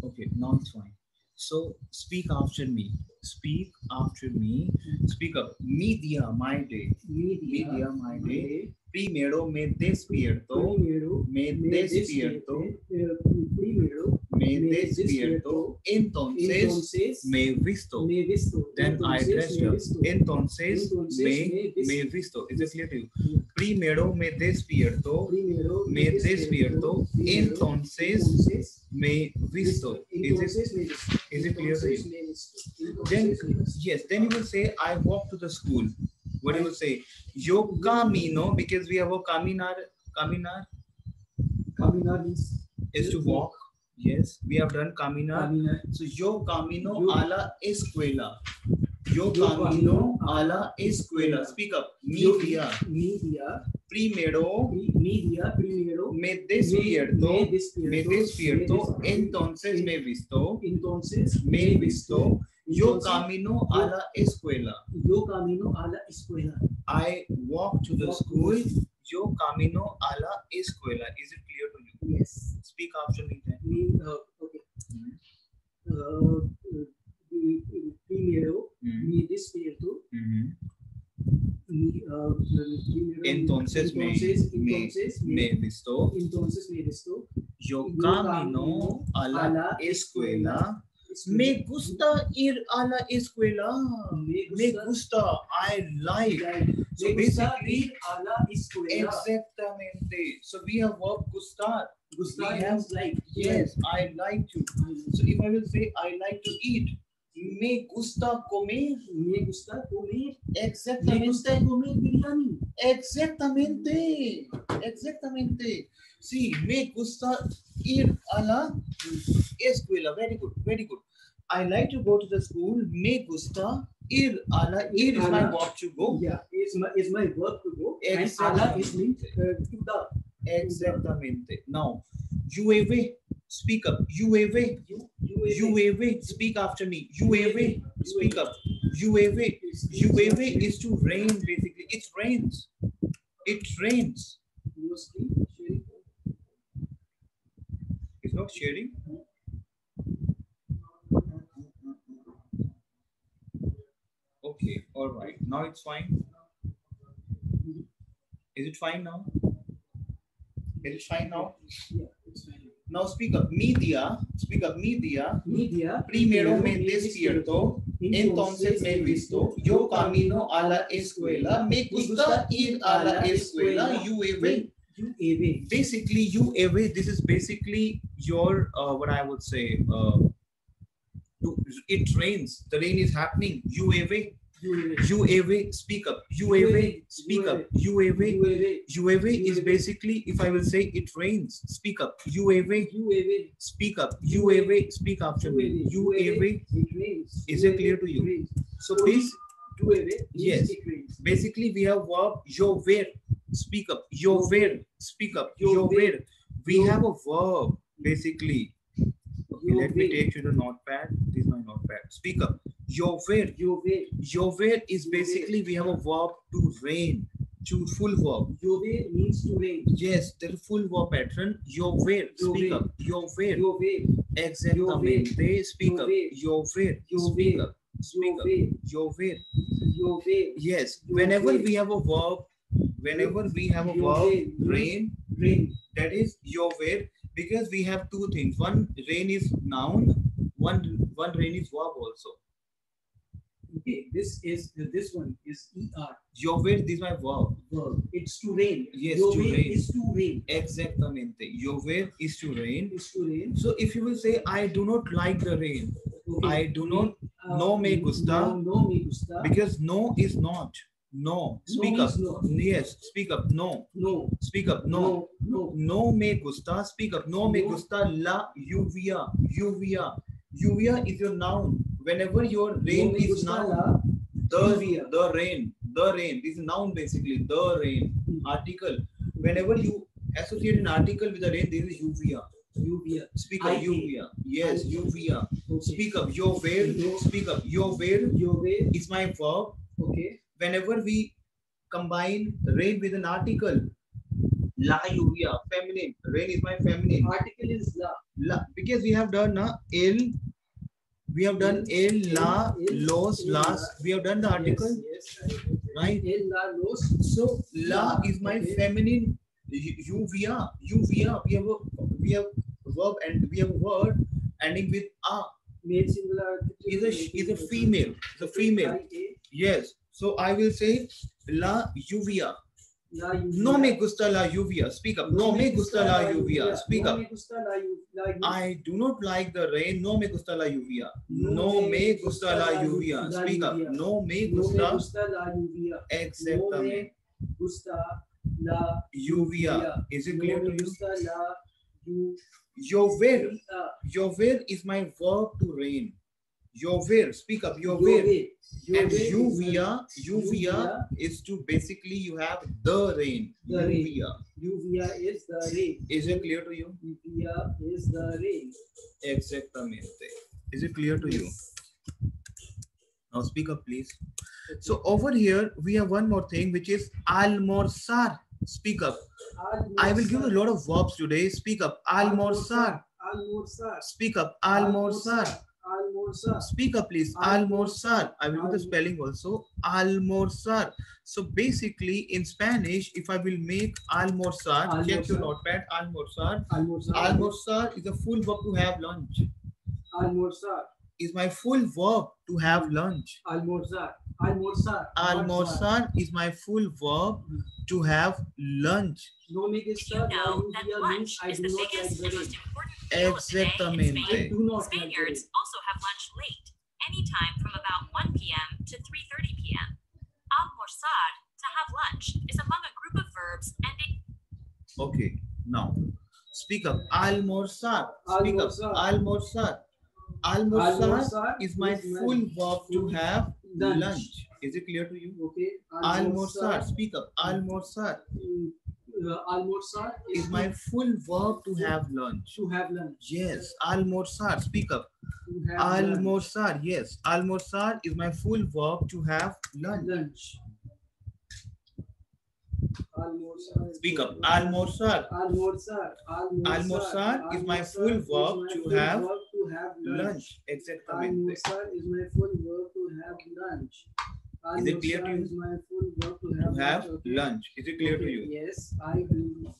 Okay, now it's fine. So speak after me. Speak after me. Speak up. Media, my day. Media, my day. Primero me despierto. Me despierto. Me despierto. Entonces me visto. Then I dressed up. Entonces me visto. Is it clear to you? Primero me despierto. Me despierto. Entonces me visto. Is it clear to you? Then yes, then you will say I walk to the school. What do you say? Yo camino, because we have a caminar. Caminar is to walk. Yes, we have done caminar. So yo camino a la escuela. Yo camino a la escuela. Speak up. Media. Primero me despierto, entonces me visto, yo camino a la escuela. I walk to the school, yo camino a la escuela. Is it clear to you? Yes. Speak after me then. Okay. Primero me despierto. Entonces me visto. Yo camino a la escuela. Me gusta ir a la escuela. Me gusta. I like. So basically, exactamente. So we have verb gustar. Gustar means like. Yes, I like to. So if I will say I like to eat, me gusta comer. Exactamente. Me gusta comer biryani. Exactamente. Sí, me gusta ir a la escuela. Very good, very good. I like to go to the school. Me gusta ir a la. Ir is my verb to go. Yeah, is my verb to go. And ala is means to the. Exactamente. Now, UAV. Speak up. UAV. Speak after me. UAV. Speak up. UAV. UAV is to rain basically. It rains. It's not sharing. Okay. All right. Now it's fine. Is it fine now? Is it fine now? Yeah, it's fine. Now speak up. Media. Speak up. Media. Primero me despierto. Entonces me visto. Yo camino a la escuela. Me gusta ir a la escuela. UAV. Basically, UAV. This is basically your what I would say. It rains. The rain is happening. UAV. Speak up. Speak up. UAV is basically, if I will say it rains, speak up. UAV. Speak up. UAV. Speak after me. UAV. Is it clear to you? So please. Yes. Basically, we have verb llover. Speak up. Llover. Speak up. Llover. We have a verb basically. Okay, let me take you to notepad. This is my notepad. Speak up. Llover is basically we have a verb to rain. To full verb. Llover means to rain. Yes, the full verb pattern. Llover. Speak up. Llover. Exactamente. Speak up. Llover. Speak up. Speak up. Llover. Yes. Whenever we have a verb, rain. That is llover. Because we have two things. One rain is noun. One rain is verb also. Okay, this one is ER. Llover, this is my verb. It's to rain. Yes, to rain. Is to rain. Exactamente. Llover is to rain. Is to rain. So if you will say, I do not like the rain. Okay. I do not. No me gusta. No me gusta. Because no is not. No. Speak up. Yes. Speak up. No. Speak up. No. No me gusta. Speak up. No me gusta la lluvia. Lluvia is your noun. Whenever your rain is noun, the rain. This is noun basically. The rain. Article. Whenever you associate an article with the rain, this is lluvia. Speak up. Lluvia. Yes, lluvia. Okay. Speak up. Llover. Speak up. Llover is my verb. Okay. Whenever we combine rain with an article, la lluvia, feminine. Rain is my feminine. Article is la. La, because we have done el, we have done el, la, los, las. We have done the article, right? El, la, los. So la is my feminine. You, we are. We have verb and we have a word ending with a. Male singular Is a female. The female. Yes. So I will say la lluvia. No me gusta la lluvia. Speak up. No me gusta la lluvia. Speak up. I do not like the rain. No me gusta la lluvia. No me gusta la lluvia. Speak up. No me gusta la lluvia. Exactamente. Gusta la lluvia. Is it clear to you? Gusta la llover. Llover is my verb to rain. Llover. Speak up. Llover. And lluvia is to basically you have the rain. Lluvia is the rain. Is it clear to you? Lluvia is the rain. Exactamente. Is it clear to you? Now speak up, please. So over here we have one more thing, which is almorzar. Speak up. I will give you a lot of verbs today. Speak up. Almorzar. Speak up. Almorzar. Speak up, please. Almorzar. I will do the spelling also. Almorzar. So basically, in Spanish, if I will make almorzar, check your notepad. Almorzar. Almorzar is a full verb to have lunch. Almorzar is my full verb to have lunch. Almorzar. Almorzar is my full verb to have lunch. No me gusta la lluvia means I do not like the rain. Exactamente. Spaniards also have lunch late, anytime from about 1 p.m. to 3:30 p.m. Almorzar, to have lunch, is among a group of verbs ending. Okay, now speak up. Almorzar. Speak up. Almorzar. Almorzar is my full verb to have lunch. Is it clear to you? Okay. Almorzar. Speak up. Almorzar. Almorzar is my full verb to have lunch. To have lunch. Yes. Almorzar. Speak up. Almorzar. Yes. Almorzar is my full verb to have lunch. Speak up. Almorzar. Almorzar is my full verb to have lunch. Exactly. Almorzar is my full verb to have lunch. Is it clear to you? Is my full verb to have lunch. Is it clear to you? Yes, I do.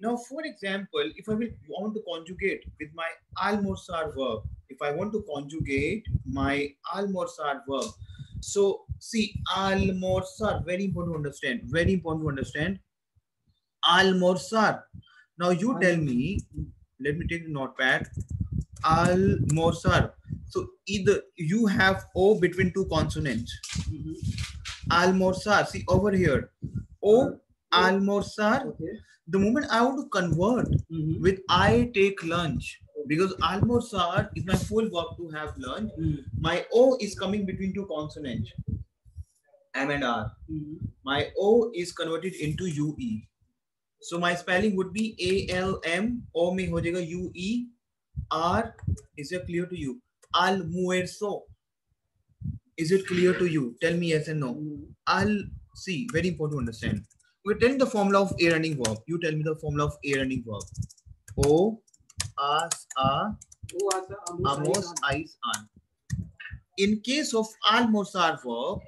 Now, for example, if I want to conjugate with my almorzar verb, if I want to conjugate my almorzar verb, so see, almorzar, very important to understand. Very important to understand. Almorzar. Now you tell me. Let me take the notepad. Almorzar. So either you have O between two consonants. Almorzar. See over here. O, almorzar. Okay. The moment I want to convert with I take lunch, because almorzar is my full verb to have lunch. My O is coming between two consonants, M and R. My O is converted into UE. So my spelling would be ALM. O mein ho jayega UE. R. Is it clear to you? Almuerzo. Is it clear to you? Tell me yes and no. See, very important to understand. We're telling the formula of a running verb. You tell me the formula of a running verb. O, as, a, amos, ais, an. In case of almorzar verb,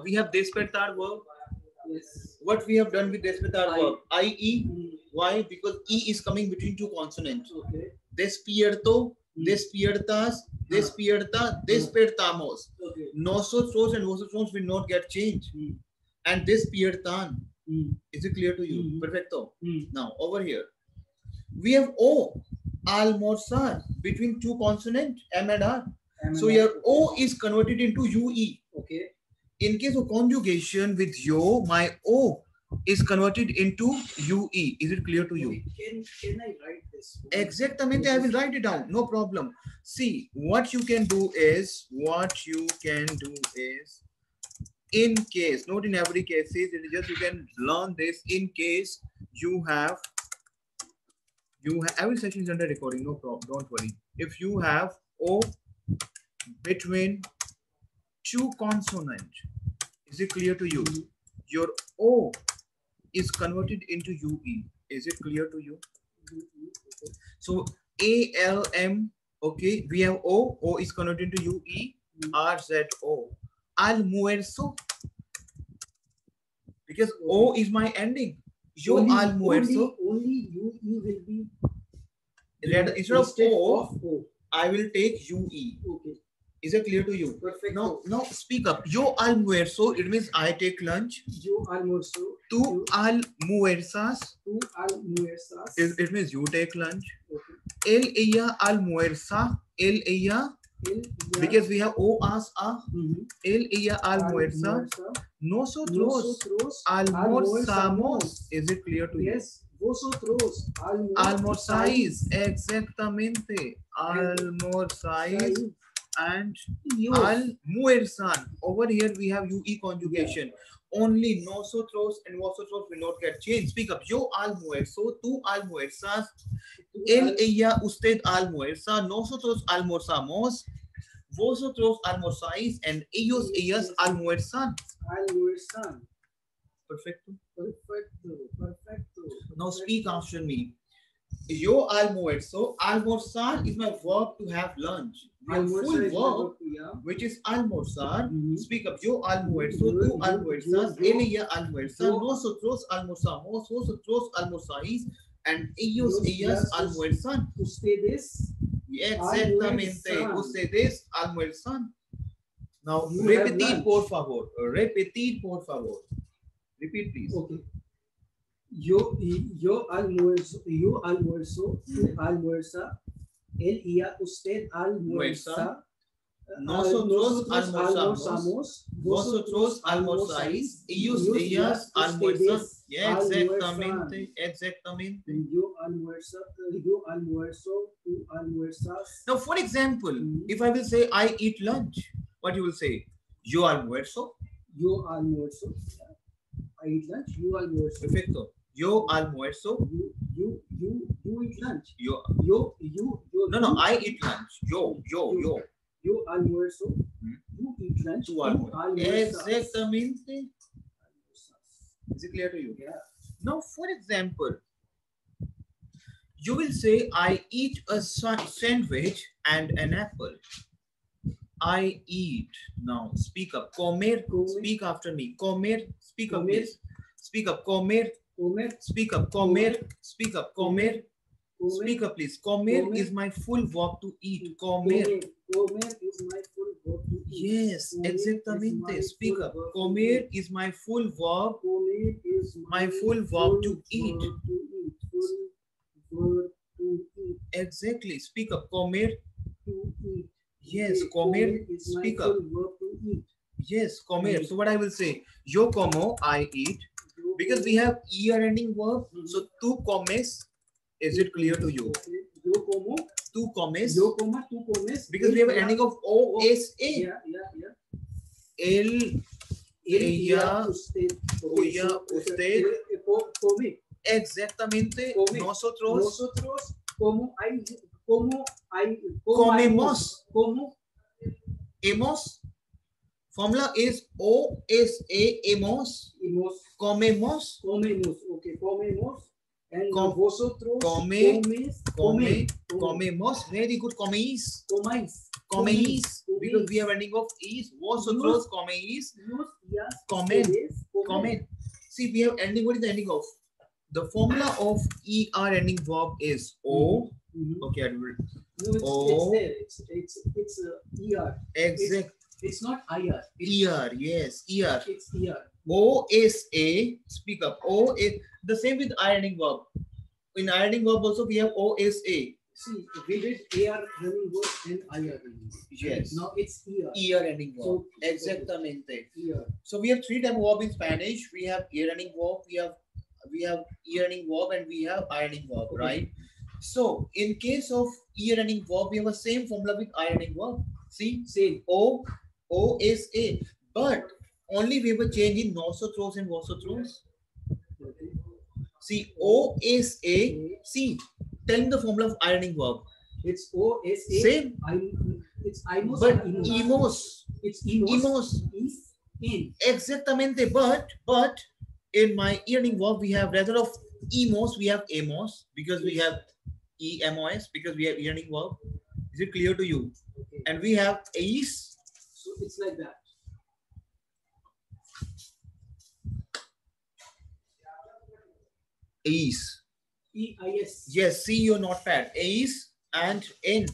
we have despertar verb. Yes. What we have done with despertar verb? IE. Why? Because E is coming between two consonants. Okay. Despierto, despiertas, despierta, despertamos. Okay. Nosotros and vosotros will not get changed. And despiertan. Is it clear to you? Perfecto. Now over here, we have O, almorzar, between two consonants, M and R. So your O is converted into UE. Okay. In case of conjugation with yo, my O is converted into UE. Is it clear to you? Can I write this? Exactamente, I will write it down. No problem. See, what you can do is, in case, not in every case, it is just you can learn this in case you have every session is under recording, no problem, don't worry. If you have O between two consonants, is it clear to you? Your O is converted into UE. Is it clear to you? So ALM, okay, we have O is converted to UE, RZO. Almuerzo, because O is my ending. Yo almuerzo. Only UE will be Instead of instead O, of O. I will take UE. Okay. Is it clear to you? Perfect. Now speak up. Yo almuerzo, it means I take lunch. Yo almuerzo. Tú almuerzas, Tú almuerzas. it means you take lunch. Okay. Ella almuerza, ella, because we have O as a. Ella almuerza. Nosotros almorzamos. Is it clear to you? Yes. Vosotros Almorzáis. Exactamente. Almorzáis. And almuerzan. Over here we have UE conjugation. Only nosotros and vosotros will not get changed. Speak up. Yo almuerzo, tú almuerzas, él, ella, usted almuerza, nosotros almorzamos, vosotros almorzáis, and ellos, ellas almuerzan. Almuerzan. Perfecto. Perfecto. Now speak after me. Yo almuerzo. Almorzar is my verb to have lunch. Full verb, which is almorzar. Speak up. Yo almuerzo, tú almuerzas, él, ella almuerza, nosotros almorzamos, vosotros almorzáis, and ellos, ellas almuerzan. Ustedes. Exactamente. Ustedes almuerzan. Now repetir, por favor. Repetir, por favor. Repeat, please. Okay. Yo almuerzo, tú almuerza, él, ella, usted almuerza, nosotros almorzamos, vosotros almorzáis, ellos, ellas almuerzan. Yeah, exactamente, exactamente. Yo almuerzo, tú almuerzas. Now, for example, if I will say I eat lunch, what you will say? Yo almuerzo. Yo almuerzo. I eat lunch. You almuerzo. Perfecto. Yo almuerzo. You eat lunch. Yo. No, I eat lunch. Yo. You almuerzo. You eat lunch. Tú almuerzas. Exactamente. Is it clear to you? Yeah. Now, for example, you will say I eat a sandwich and an apple. I eat. Now speak up. Comer. Speak after me. Comer. Speak up, please. Speak up. Comer. Speak up. Comer. Speak up. Comer. Speak up, please. Comer is my full verb to eat. Comer. Comer is my full verb to eat. Yes, exactamente. Speak up. Comer is my full verb. Comer is my full verb to eat. Full verb to eat. Exactly. Speak up. Comer. To eat. Yes, comer. Speak up. Yes, comer. So what I will say? Yo como, I eat. Because we have er ending verb. So tú comes. Is it clear to you? Yo como. Tú comes. Yo como, tú comes. Because we have an ending of OSA. Yeah. El, ella, usted. Come. Exactamente. Come. Nosotros. Comemos. Hemos. Formula is OSA. Hemos. Comemos. Okay, comemos. And vosotros comemos. Very good. Coméis. Because we have ending of is. Vosotros coméis. Comen. See, we have ending. What is the ending of? The formula of ER ending verb is O. Okay, I will. No, it's ER. Exact. It's not IR. ER, yes, ER. It's ER. OSA. Speak up. The same with ironing verb. In ironing verb also we have OSA. See, we did AR running verb and IR running verb. Yes. Now it's ER. ER ending verb. So, exactamente. ER. So we have three type of verb in Spanish. We have ear ending verb. We have ear ending verb, and we have ironing verb, right? So in case of ear ending verb, we have the same formula with ironing verb. See, same. OSA, but only we were changing nosotros and vosotros. Okay. See, OSA. See, tell me the formula of ironing verb. It's OSA. Same. It's imos. But imos. It's imos. In. Exactamente. But in my ironing verb we have rather of emos, we have emos because we have emos because we have earning verb. Is it clear to you? Okay. And we have eis. So it's like that. Eis. EIS. Yes, see your notepad. Eis and n.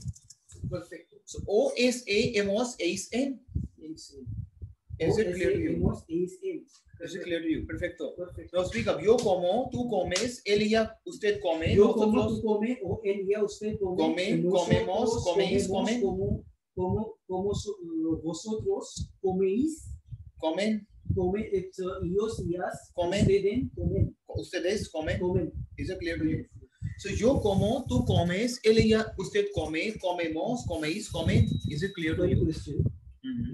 Perfect. So O is a, emos, eis, n. Is Is it clear to you? Is in. Is it clear to you? Perfecto. Perfect. Now speak up. Yo como, tú comes, él y ella, usted come, Yo como, nosotros tú come, o él ya usted come. come, comemos, coméis, comen, vosotros coméis, comen, ellos y ellas, Comen. ustedes comen, ustedes comen. comen. Is it clear to you? So yo como, tú comes, él y ella, usted come, comemos, coméis, comen. Is it clear to One you? question.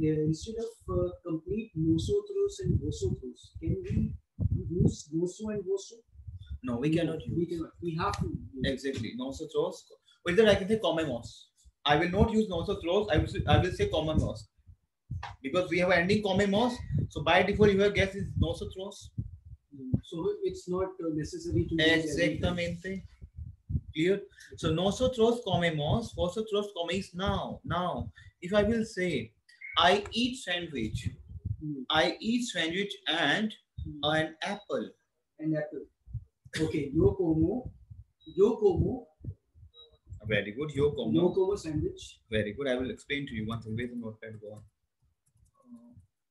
Instead of complete nosotros and vosotros, can we use voso and voso? No, we cannot We use. cannot. We have to. use. Exactly. Nosotros. Or either I can say comemos. I will not use nosotros. I will say comemos. Because we have ending comemos. So by default, your guess is nosotros. So it's not necessary to use everything. Exactamente. Clear? So nosotros comemos, vosotros coméis now. Now, if I will say, I eat sandwich. I eat sandwich and an apple. And apple. Okay, yo como, Very good. Yo como. sandwich. Very good. I will explain to you one thing. Where's the notepad go?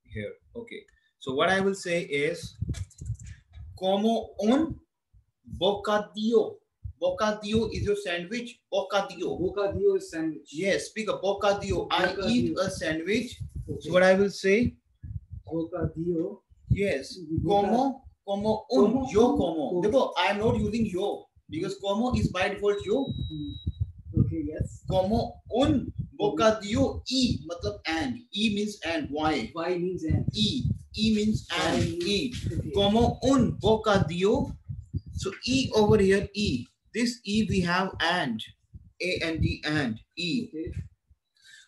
Here. Okay. So what I will say is, como un bocadillo. Bocadillo is your sandwich. Bocadillo. Bocadillo is sandwich. Yes, speak of bocadillo. I eat Bocadillo. a sandwich. Okay. So what I will say, Bocadillo. yes, Boca- como un, Como yo un, como. como. देखो, I am not using yo because como is by default yo. Okay, yes. Como un bocadillo e मतलब and. E means and. Why? Y means and. E. E means and. Y E. Okay. Como un bocadillo. So E over here E. This E we have and. A and D and E. Okay.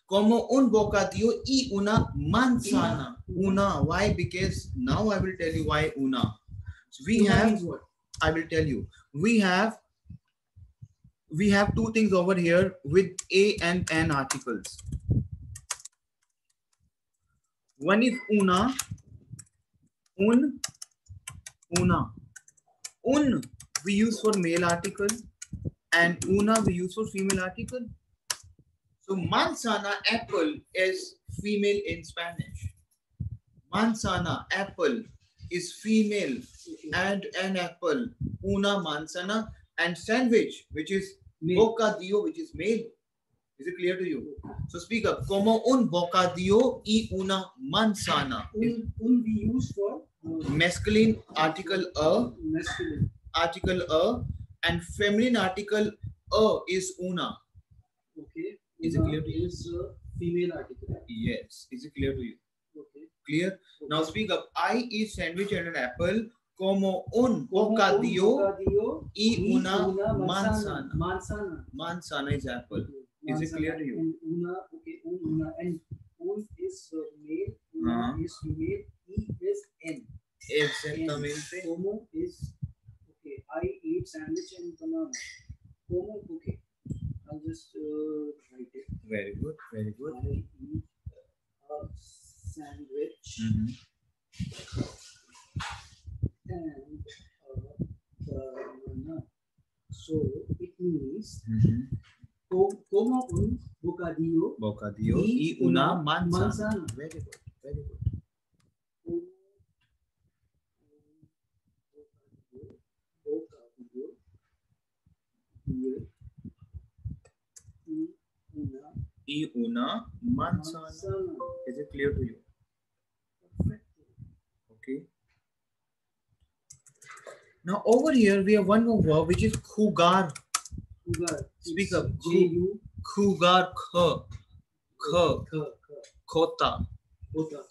Como un bocadillo y una manzana. Una. Why? Because now I will tell you why una. So we Una have, means what? I will tell you. We have two things over here with a and an articles. One is una. Una. Un we use for male article and una we use for female article. So manzana, apple, is female in Spanish. Manzana, apple, is female, and an apple, una manzana, and sandwich, which is Male. bocadillo, which is male. Is it clear to you? So speak up. Como un bocadillo y una manzana. Un we use for Masculine article masculine. and feminine article is una. Okay. Is it clear to you? Is female article. Yes. Is it clear to you? Okay. Clear? Now speak up. I eat sandwich and an apple. Como un Como bocadillo bocadillo y una manzana. manzana. Manzana. Manzana is apple. Is it clear to you? And una, okay, una, and un is male, una is female, e is n. Exactamente. Como is, okay, I eat sandwich and banana. Como, okay, I'll just write it. Very good. Very good. I eat a sandwich and a banana. So it means como un bocadillo Bocadillo y y una una manzana. manzana. Very good. Very good. Bocadillo Y una manzana. manzana. Is it clear to you? Perfect. Okay. Now over here we have one more verb which is jugar. Jugar. Speak It's up. J-U. Jugar. Kota. Kota.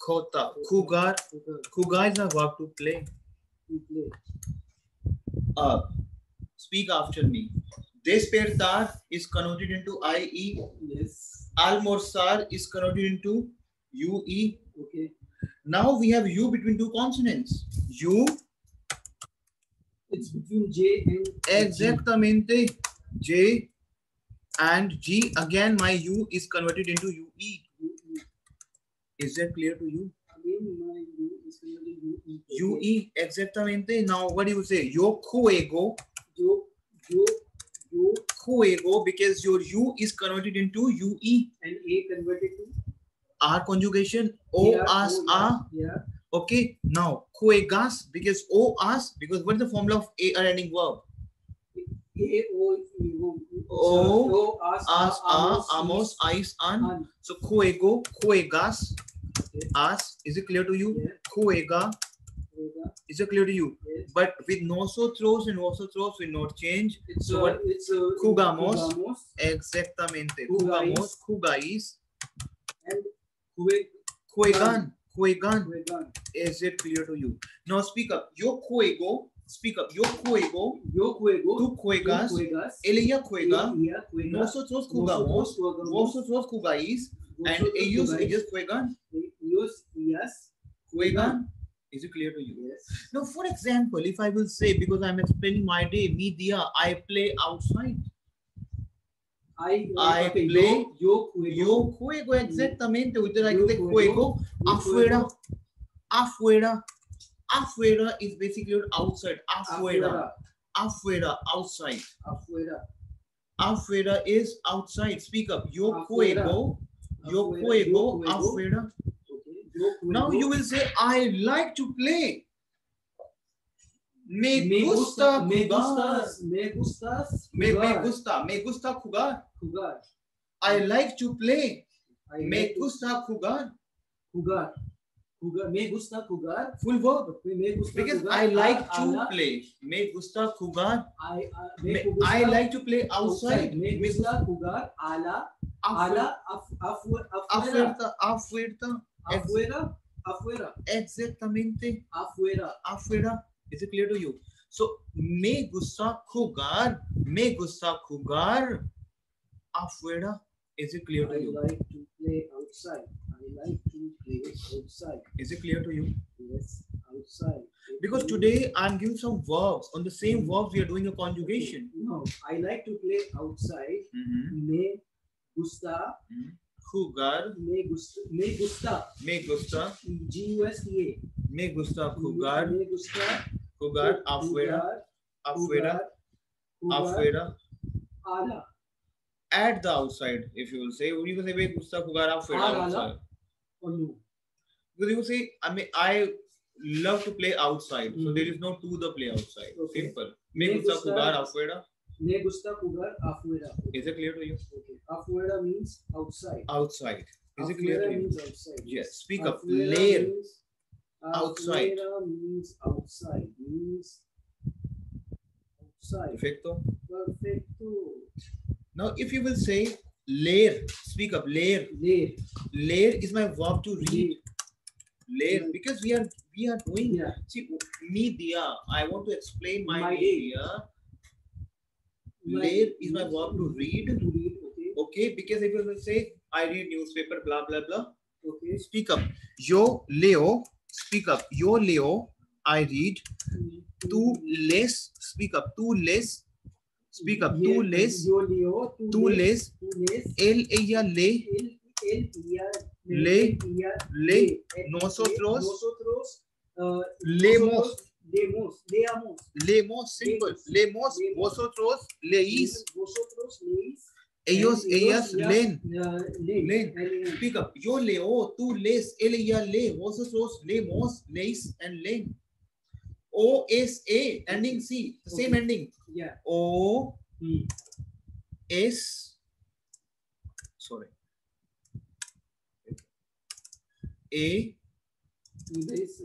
Kota. Jugar. Jugar is a verb to play. To play. Speak after me. Despertar is converted into IE. Yes. Almorzar is converted into UE. Okay. Now we have U between two consonants. U It's between J and Exactamente. J and G. Again, my U is converted into UE. G. Is that clear to you? Again, my U is converted to UE. UE. Exactamente. Now, what do you say? Yo juego. Yo Juego, because your U is converted into UE. and A converted to R conjugation. O AR, as A. yeah. Okay. Now, juegas, because O as, because what is the formula of AR ending verb? A O O as amos, ice, an. So juego, juegas, as. Is it clear to you? Yeah. Juega. Is it clear to you? Yes. But with nosotros and vosotros will not change. It's So what? Jugamos. jugamos Exactamente. Jugais. Jugamos, jugáis, and juegan, juegan. juegan. Is it clear to you? Now speak up. Yo juego. Speak up. Yo juego. Yo juego. Tú juegas. Tú juegas. Ella juega. Ella juega. Nosotros jugamos. Vosotros jugáis. And ellos juegan. Ellas Juegan. Is it clear to you? Yes. Now, for example, if I will say, because I'm explaining my day, mi dia, I play outside. I play. Yo juego. Yo juego exactamente. Usted like the juego afuera. Afuera. Afuera is basically outside. Afuera. Afuera. Outside. Afuera. Afuera is outside. Speak up. Yo Afuera. juego. Yo Afuera. juego Yo juego. afuera. Okay. Yo juego. Now you will say, I like to play. Me gusta jugar. Me gustas. Me gusta jugar. Jugar. I like to play. I Me like to gusta jugar. jugar. Jugar. Me gusta jugar. Full verb. Me gusta Because jugar. I like to Ala. play. Me gusta jugar. Me gusta I like to play outside. Me gusta jugar. Ala. Afuera. Afuera. Afuera. Exactamente. Afuera. Afuera. Is it clear to you? So, me gusta jugar. Me gusta jugar. Afuera. Is it clear to I you? like to play outside. I like to play outside. Is it clear to you? Yes, outside. Because today I'm giving some verbs. On the same verbs, we are doing a conjugation. No, I like to play outside. Me gusta. Jugar. Me gusta. Me gusta. G-U-S-T-A. Me gusta jugar. Me gusta. Jugar afuera. Afuera. Afuera. Ala. At the outside, if you will say, you will say, me gusta jugar afuera. Outside. Or no. Because you will say, I love to play outside. So there is no to the play outside. Okay. Simple. Me gusta jugar afuera. Me gusta jugar afuera. Is it clear to you? Okay. Afuera means outside. Outside. Is it clear to Afuera you? means outside. Yes. Speak up. Afuera Leer. means- Outside. Afuera means outside. Means outside. Perfecto. Perfecto. Now, if you will say leer, speak up. Leer. Leer. Leer is my verb to read. Leer, because we are doing. Yeah. See, media. I want to explain my My media. Leer is my verb to read. To read. Okay. Okay, because if you will say I read newspaper, blah blah blah. Okay. Speak up. Yo leo. Speak up. Yo leo. I read. Tú lees. Speak up. Tú lees. Speak up. Tú lees. Yo leo. Tú lees. Tú lees. Él, ella lee. Ella Lee. ella Lee. lee. Nosotros. Nosotros Leemos. Leamos. Leemos. Simple. Leemos. Vosotros leís. Vosotros leéis. Ellos, ellas leen. Leen. Leen. Speak up. Yo leo. Tú lees. Él, ella lee. Vosotros leemos. Leís and leen. O S A ending C. The same ending. Yeah. O S. Sorry. A. This,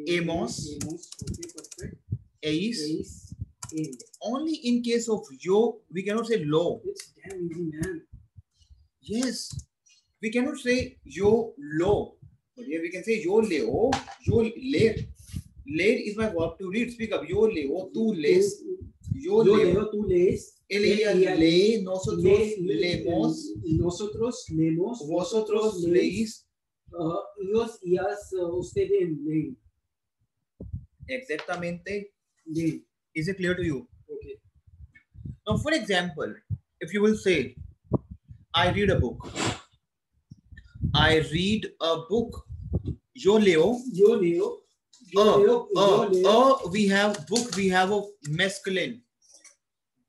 Amos. Okay, perfect. Eis. Ace. In. Only in case of yo, we cannot say lo. It's damn easy, man. Yes. We cannot say yo lo. But here we can say yo leo. Yo leer. Leer is my verb to read. Speak up. Yo leo. Tú lees. Yo leo. Tú lees. Él, ella lee. Nosotros leemos. Nosotros leemos. Vosotros leís. Ellos, ellas, ustedes leen. Exactamente. Leer. Is it clear to you? Okay. Now, for example, if you will say, I read a book. I read a book. Yo leo. Yo leo. Yo leo. We have book. We have a masculine.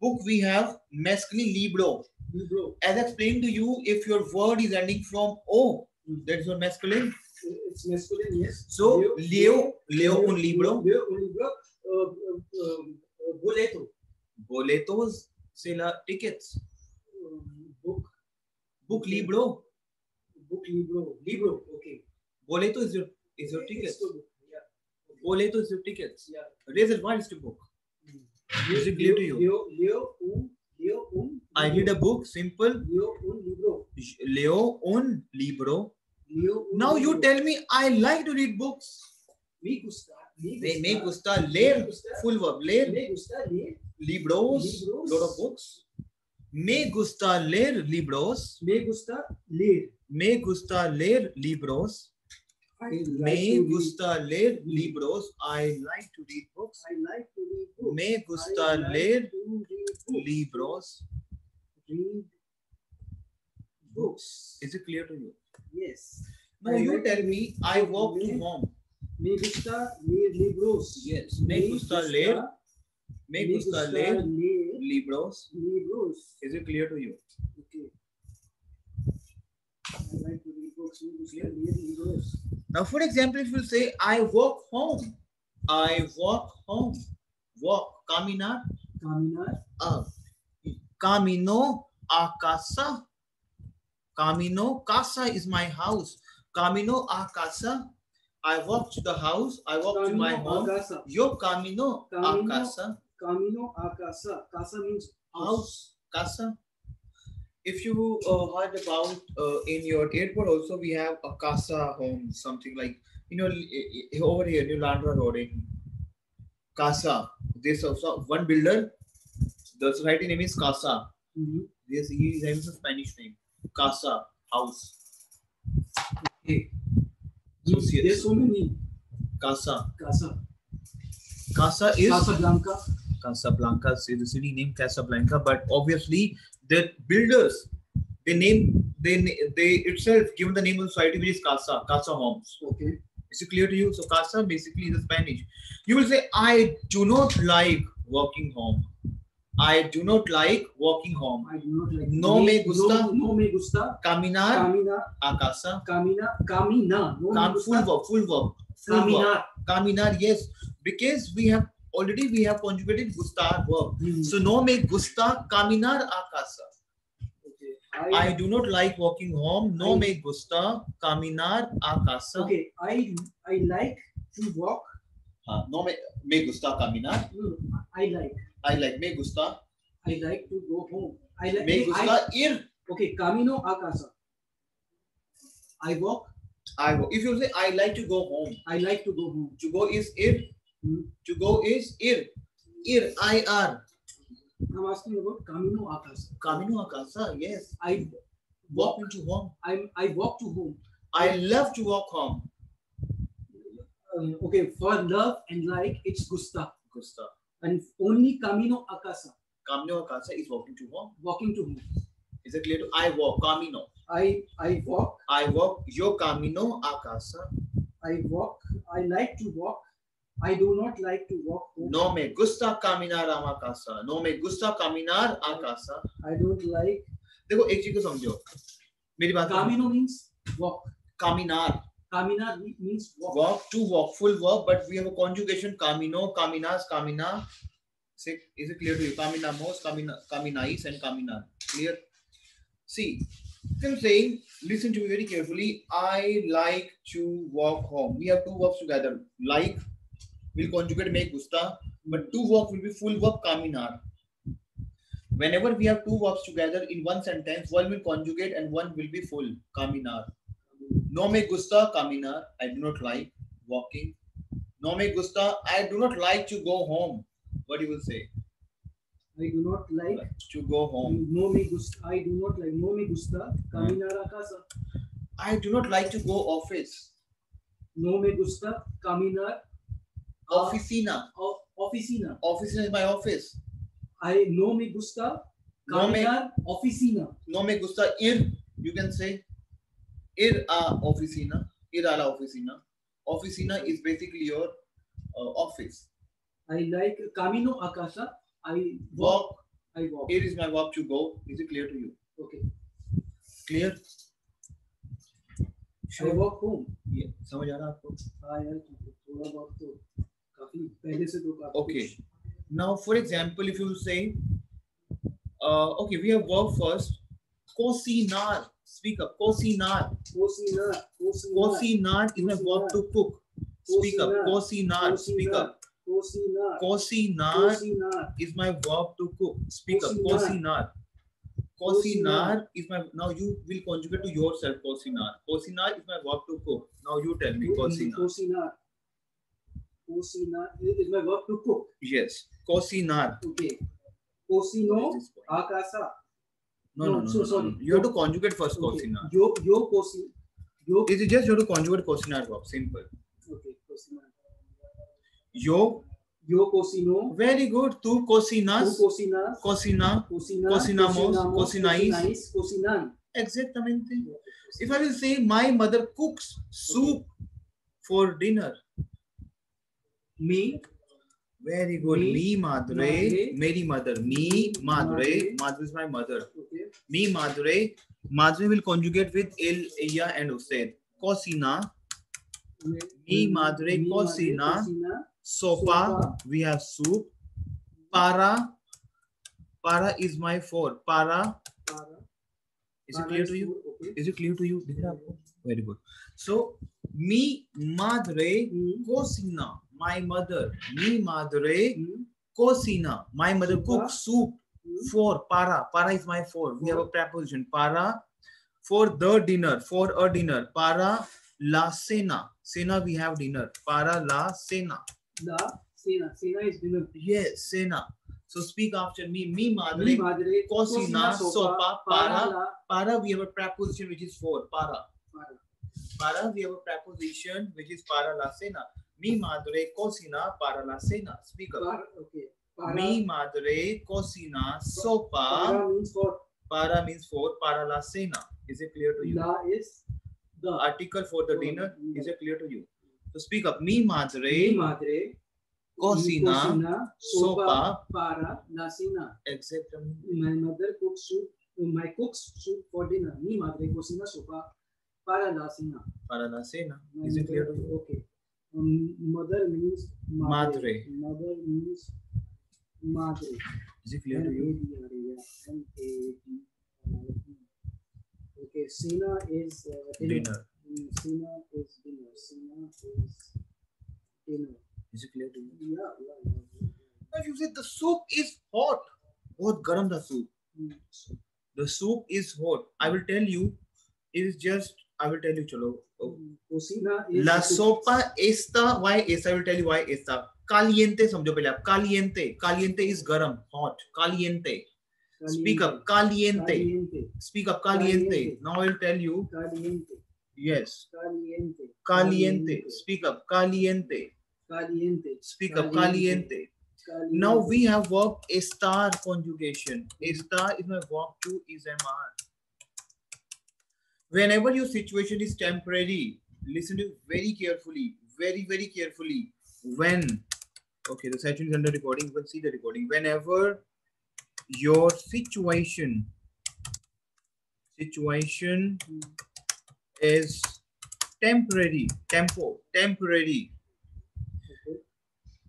Book we have masculine libro. Libro. As I explained to you, if your word is ending from O, that is your masculine. It's masculine, yes. So leo un libro. Leo un libro. Boleto. Boletos se la tickets. Book. Book libro. Book libro. Libro. Okay. Boleto is your tickets. Yeah. Boleto is your tickets. Yeah. Raise advice to book. Is it clear to you? Leo un. I read a book. Simple. Leo un libro. Leo un libro. Leo un Now libro. you tell me, I like to read books. Me gusta. Me gusta leer. Full verb. Leer. Me gusta leer. Libros. Lot of books. Me gusta leer libros. Me gusta leer. Me gusta leer libros. I like Me to read. gusta leer libros. I like to read books. I like to read books. Me I gusta like leer to read books. libros. Read books. Is it clear to you? Yes. Now I you like tell to me, I walk to Me- home. Me gusta leer libros. Yes. Me gusta leer. Me gusta leer leer libros. libros. Is it clear to you? Okay. I like to read books. Me gusta leer libros. Now, for example, if you say, I walk home. I walk home. Walk. Caminar. Caminar. Camino a casa. Camino. Casa is my house. Camino a casa. I walk to the house. I walk to my Camino a home. casa. Yo camino a Camino. casa. Camino a casa. Casa means House. Casa. If you heard about in your airport also, we have a casa home, something like, over here, New Landra Road in Casa. This also one builder. The society name is Casa. Mhm. This he has a Spanish name. Casa house. Okay. So, There's so many. Casa. Casa. Casa is Casablanca. Casablanca is the city name Casablanca, but obviously the builders they itself given the name of the society which is Casa homes. Okay. Is it clear to you? So Casa basically is the Spanish. You will say, I do not like walking home. I do not like walking home. I do not like. No me gusta. No me gusta. Caminar Camina. a casa. Camina. No me gusta. Full verb. Caminar. Caminar, yes. Because we have conjugated gusta verb. Mhm. So no me gusta caminar a casa. Okay. I do not like walking home. No me gusta caminar a casa. Okay. I like to walk. No me gusta caminar. No, I like me gusta. I like to go home. I like. Me gusta ir. Okay. Camino a casa. I walk. If you say I like to go home, I like to go home. to go is ir. Hmm. To go is ir. Ir. Ir. I'm asking about camino a casa. Camino a casa. Yes. I Walk into home. I walk to home. I love to walk home. Okay. For love and like, it's gusta. Gusta. And only camino a casa. Camino a casa is walking to home. Walking to home. Is it clear to I walk? Camino. I walk. I walk. Yo camino a casa. I walk. I like to walk. I do not like to walk home. No me gusta caminar a casa. No me gusta caminar a casa. I don't like. देखो एक चीज को समझो मेरी बात Camino means walk. caminar Caminar means walk. walk to walk full verb but we have a conjugation camino caminas camina. Is it clear to you? Caminamos, caminais and caminar. Clear? See, if I'm saying, listen to me very carefully. I like to walk home. We have two verbs together. Like will conjugate me gusta, but two verbs will be full verb caminar. Whenever we have two verbs together in one sentence, one will conjugate and one will be full caminar. No me gusta caminar. I do not like walking. No me gusta. I do not like to go home. What you will say? I do not like. To go home. No me gusta. I do not like. No me gusta. Caminar a casa. I do not like to go office. No me gusta. Caminar Oficina. Oficina. Oficina is my office. No me gusta No me- caminar oficina. No me gusta ir. You can say ir a oficina. Ir a la oficina. Oficina is basically your office. I like camino a casa. I Walk. I walk. Here is my walk to go. Is it clear to you? Okay. Clear? I walk home. Yeah. समझ आ रहा है आपको? हाँ यार थोड़ा बहुत तो काफी पहले से तो काफी Okay. कुछ- Now, for example, if you say, okay, we have verb first. Cocinar. Speak up. Cocinar. Cocinar. Cocinar is my verb to cook. Speak up. Cocinar. Speak up. Cocinar. Cocinar Cocinar. is my verb to cook. Speak up. Cocinar. Cocinar. Cocinar is my, now you will conjugate to yourself. Cocinar. Cocinar is my verb to cook. Now you tell me. Cocinar. Cocinar. Cocinar is my verb to cook. Yes. Cocinar. Okay. Cocino What is this point? a casa. No. Sorry. You have to conjugate first. Okay. Cocinar. Yo Is it just you have to conjugate cocinar verb? Simple. okay. Cocinar. Yo. Yo cocino. Very good. Tu Tú cocinas. cocinas. Cocina. Cocina. Cocinamos. Cocinais. Cocinais. Cocinan. Exactamente. If I will say my mother cooks soup for dinner. Me. Very good. Me, Me madre. madre. Meri mother. Me madre. Madre. Madre is my mother. Okay. Me madre. Madre will conjugate with el, ella, and usted. Cocina. Mi madre cocina. Sopa. Sopa. We have soup. Para. Para is my for. Para. Para. Is it clear to you? Okay. Is it clear to you? Very good. So, mi madre cocina. My mother. Mi madre cocina. My mother cooks soup for para. Para is my for. We have a preposition. Para for the dinner. For a dinner. Para la cena. Cena we have dinner. Para la cena. La cena. Cena is dinner. Yes, cena. So speak after me. Mi madre Mi madre cocina sopa para. la Para we have a preposition which is for. Para. para. Para we have a preposition which is para la cena. Mi madre cocina para la cena. Speak up. Okay. Para. Mi madre cocina sopa. Para means for. Para means for. Para la cena. Is it clear to you? La is the. Article for the dinner. Is it clear to you? So speak up. Mi Mi madre madre cocina sopa para la cena. Exactly. My mother cooks soup. My cooks soup for dinner. Mi madre cocina sopa para la cena. Para la cena. My Is it clear to mother- you? Okay. Mother means Madre. Mother means madre. Is it clear to you? Okay, cena is dinner. Dinner. Cena is dinner. Cena is dinner. Is it clear to you? Yeah. Now you said the soup is hot. बहुत garam the soup. The soup is hot. I will tell you. It is just. I will tell you. Chalo. Cocina is La sopa está. Why is? I will tell you why está. Caliente समझो पहले आप. Caliente. Caliente is garam. Hot. Caliente. Speak up. Caliente. Caliente. Speak up. Caliente. Caliente. Now I will tell you. Caliente. Yes. Caliente. Caliente. Speak up. Caliente. Caliente. Speak up. Caliente. Now we have verb estar conjugation. Estar is my verb to is MR. Whenever your situation is temporary, listen to it very carefully. Very carefully. When, okay, the session is under recording. You can see the recording. Whenever your situation is temporary.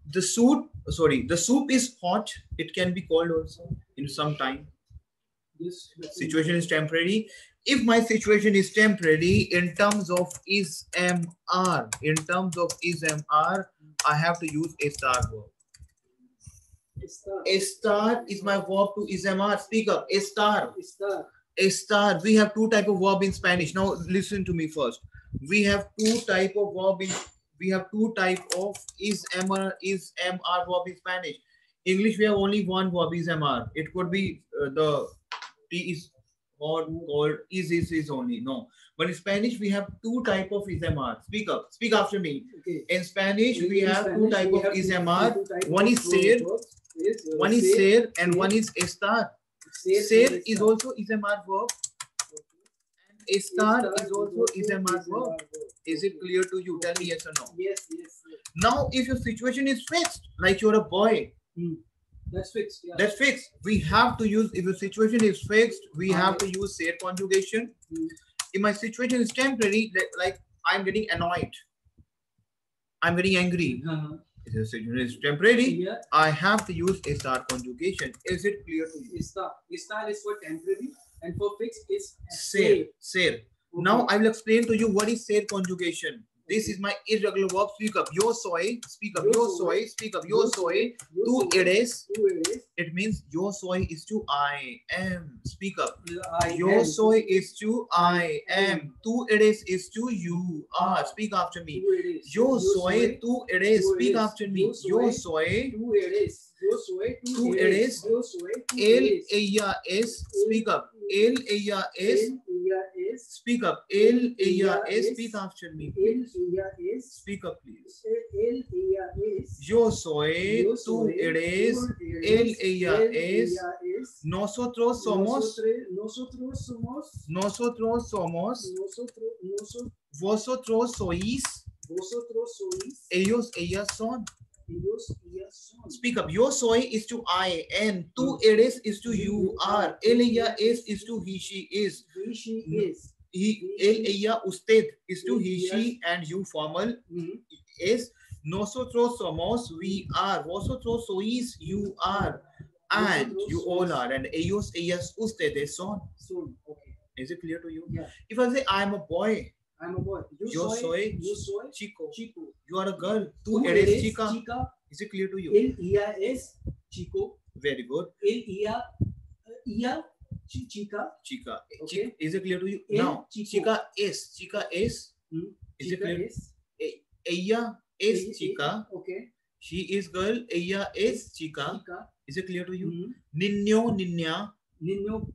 The soup is hot. It can be cold also in some time. Yes. Situation is temporary. If my situation is temporary, in terms of is MR, I have to use a star verb. A star is my verb to is MR. Speak up. A star. A star. We have two type of verb in Spanish. Now listen to me first. We have two type of verb in. We have two type of is MR verb in Spanish. English we have only one verb is MR. It could be the T is hot, cold, is only. No. But in Spanish, we have two type of ismr. Speak up. Speak after me. Okay. In Spanish, we In have Spanish, two type we of have two ismr. type One of is ser, verbs. one is ser, and ser. one is estar. Ser Ser is also ismr verb. Okay. Estar is also ismr verb. verb. Is it clear to you? Tell me yes or no. Yes, yes. Now, if your situation is fixed, like you're a boy, That's fixed. Yeah. that's fixed. We have to use, if the situation is fixed, we have to use ser conjugation. If my situation is temporary, like I'm getting annoyed, I'm getting angry. If the situation is temporary, Yeah. I have to use estar conjugation. Is it clear to you? Istar is for temporary, and for fixed is Ser. Ser. Okay. Now I will explain to you what is ser conjugation. This is my irregular verb. Speak up. Yo soy. Speak up. Yo soy. Speak up. Yo soy. Tú eres. It means yo soy is to I am. Speak up. Yo soy is to I am. Tú eres is to you are. Speak after me. Yo soy. Tú eres. Speak after me. Yo soy. Tú eres. Tú eres. Él, ella es. Speak up. Él, ella es. Speak up. Él, ella es. Speak after me. Speak up, please. Yo soy, tú eres, él, ella es. Nosotros somos. Vosotros sois. Ellos, ellas son. Speak up. Yo soy is to I am. Tú eres is to you are. Él, ella is to he, she is. He, él, ella, usted is to he, she, and you formal is. Nosotros somos, we are. Vosotros sois, you are. And you all are. And ellos, ellas, ustedes son. Okay. Is it clear to you? Yeah. If I say I am a boy, I'm a boy. yo soy chico. You are a girl. Tú eres chica. Is it clear to you? Él, ella es chico. Very good. Él, ella, chica. Chica. Okay. Is it clear to you? El Now, chico. chica es. Is it clear? Es. Ella es chica. Okay. She is girl. Ella es chica. Is it clear to you? Niño, niña. Niño,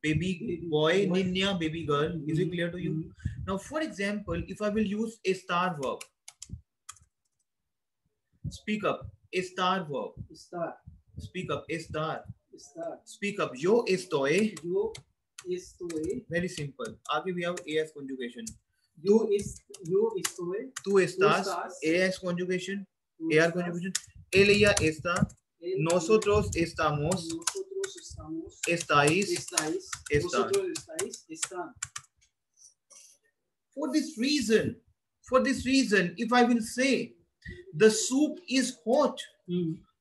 baby boy. Niña, baby girl. Is it clear to you? Now, for example, if I will use a star verb. Speak up. A star verb. Star. Speak up. A star. Star. Speak up. Yo estoy. Yo estoy. Very simple. Aage we have as conjugation. Yo estoy. Tú estás. As conjugation. AR conjugation. Él, ella está. Nosotros estamos. Nosotros estamos. Estáis. Estáis. Están. Vosotros estáis. Están. For this reason, if I will say the soup is hot,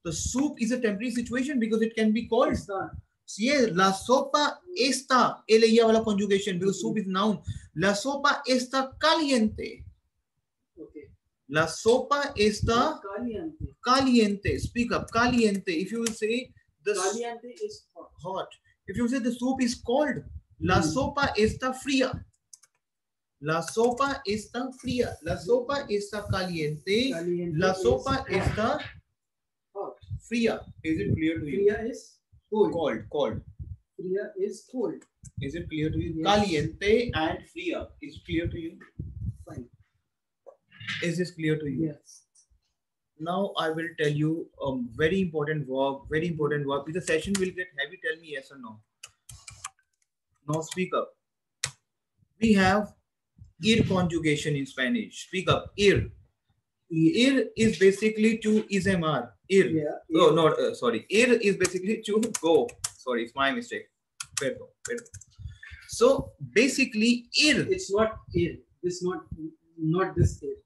the soup is a temporary situation because it can be called. Están. Yeah, la sopa está. El, ella wala conjugation because soup is noun. La sopa está caliente. Okay. La sopa está caliente. Speak up. Caliente. If you will say the Caliente is hot. If you say the soup is cold, la sopa está fría. La sopa está fría. La sopa está caliente. La sopa está hot. Fría. Is it clear to you? Fría is cold. Cold. Fría is cold. Is it clear to you? Yes. Caliente and fría. Is it clear to you? Fine. Is this clear to you? Yes. Now I will tell you a very important verb. If the session will get heavy, tell me yes or no. Now speak up. We have ir conjugation in Spanish. Speak up. Ir. Ir is basically to ismr. Ir. Yeah. Oh, no, sorry. Ir is basically to go. Sorry, it's my mistake. Perdón. So basically, ir. It's not ir. This not this ir.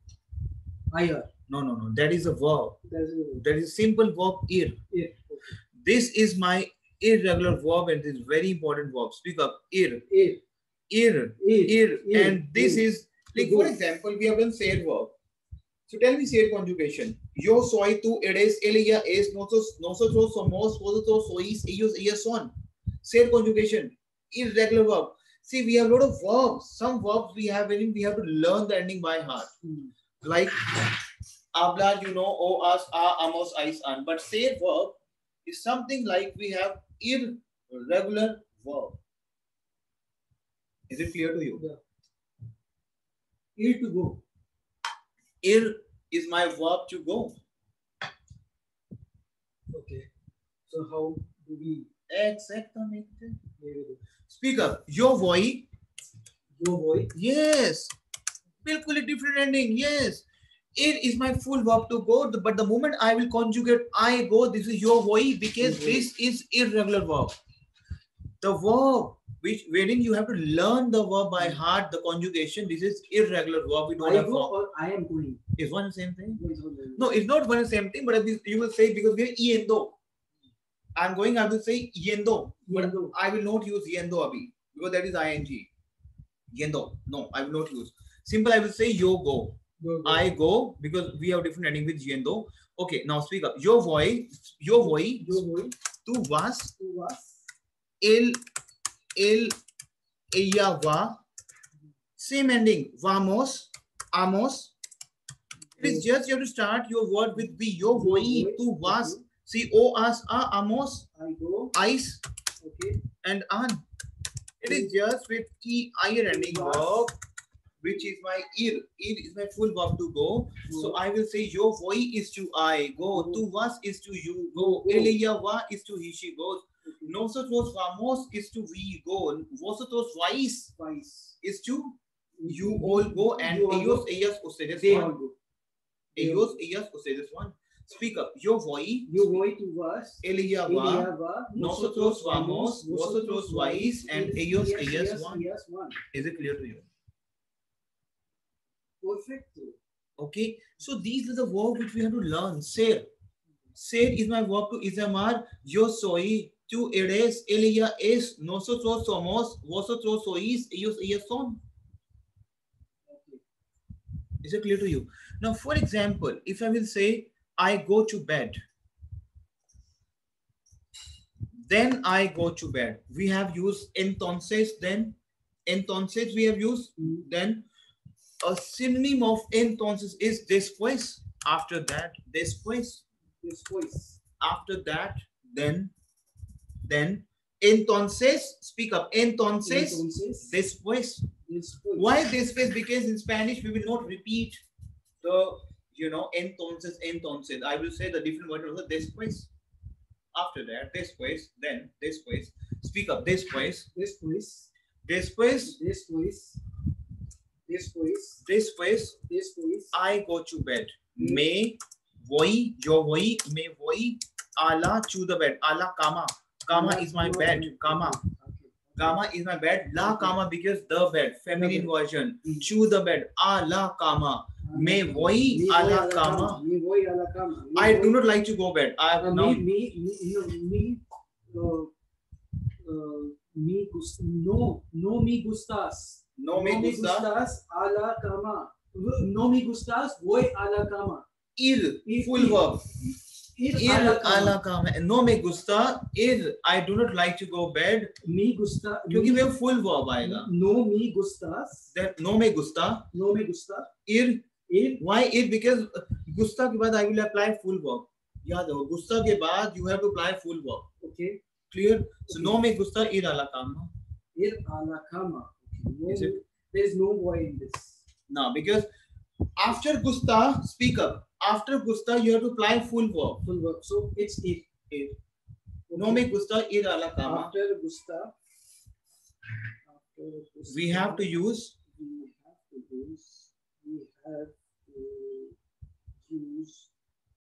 Ir. No. That is a verb. That is a simple verb. Ir. Ir. Okay. This is my irregular verb, and this is very important verb. Speak up. Ir. Ir. And this is, like, for example, we have done ser verb. So tell me ser conjugation. Yo soy, tú eres, él, ella es, nosotros somos, vosotros sois, ellos, ellas son. Ser conjugation. Irregular verb. See, we have a lot of verbs. Some verbs we have to learn the ending by heart. Like hablar, o, as, a, amos, ais, an. But ser verb is something like we have irregular verb. Is it clear to you? Yeah. Ir to go. Ir is my verb to go. Okay. So how do we? Exactamente. Speak up. Your voice. Your boy. Yes. Bilkul different ending. Yes. It is my full verb to go, but the moment I will conjugate I go, this is your voice because this is irregular verb. The verb which wherein you have to learn the verb by heart, the conjugation, this is irregular verb. We don't I have go verb. or I am going. Is one and same thing? No, No, it's not one and same thing, but you will say because we are yendo. I'm going, I will say yendo. But Yendo. I will not use yendo abhi because that is ing. Yendo. No, I will not use. Simple, I will say yo go. I go because we have different ending with yendo. Okay, now speak up. Your voice tu vas el ella va. Same ending. Vamos, amos. It is just you have to start your word with the your voice tu vas. See o as a amos. I go. Ice. Okay. And on. It is just with ir ending verb, which is my ir. Ir is my full verb to go. So I will say your voice is to I go. Tu vas is to you go. Ella va is to he she goes. Nosotros vamos is to we go. Vosotros vais is to you all go. And ellos ellas ustedes They one. all go. Ellos ellas ustedes one. Speak up. Your voice. Your boy to vas. Ella va. Nosotros vamos. Vosotros vais. And ellos ellas one. Is it clear to you? Perfecto. Okay, so these are the verbs which we have to learn. Ser. Ser is my verb to isamar. Yo soy. Tú eres. Ella es. Nosotros somos. Vosotros sois. Ellos ellas son. Okay. Is it clear to you? Now, for example, if I will say, I go to bed. Then I go to bed. We have used entonces, then. Entonces we have used, then. A synonym of entonces is después. After that, después. Después. After that, then. Entonces, speak up. Entonces, después. Why después? Because in Spanish we will not repeat the, entonces. I will say the different word also después. After that, después, then, después. Speak up. Después. Después. I go to bed. Me voy a la to the bed. A la cama. Cama is my bed. Cama. Cama is my bed. La cama because the bed. Feminine version. To the bed. A la cama. Me voy a la cama. I do not like to go bed. I have now. No me gustas. No me gustas a la cama. No me gustas, voy a la cama. Ir, full verb. Ir a la cama. No me gusta. Ir, I do not like to go bed. Me gusta. क्योंकि वे full verb आएगा. No me gustas. That no me gusta. No me gusta. Ir. Why ir? Because gusta के बाद I will apply full verb. याद हो. Gusta के बाद you have to apply full verb. Okay. Clear? So no me gusta ir a la cama. Ir a la cama. No, Is it? there is no voy in this. No, because after gusta, speak up. After gusta, you have to apply full verb. Full verb. So it's ir. Ir. No me gusta ir a la cama. After gusta. We have to use. We have to use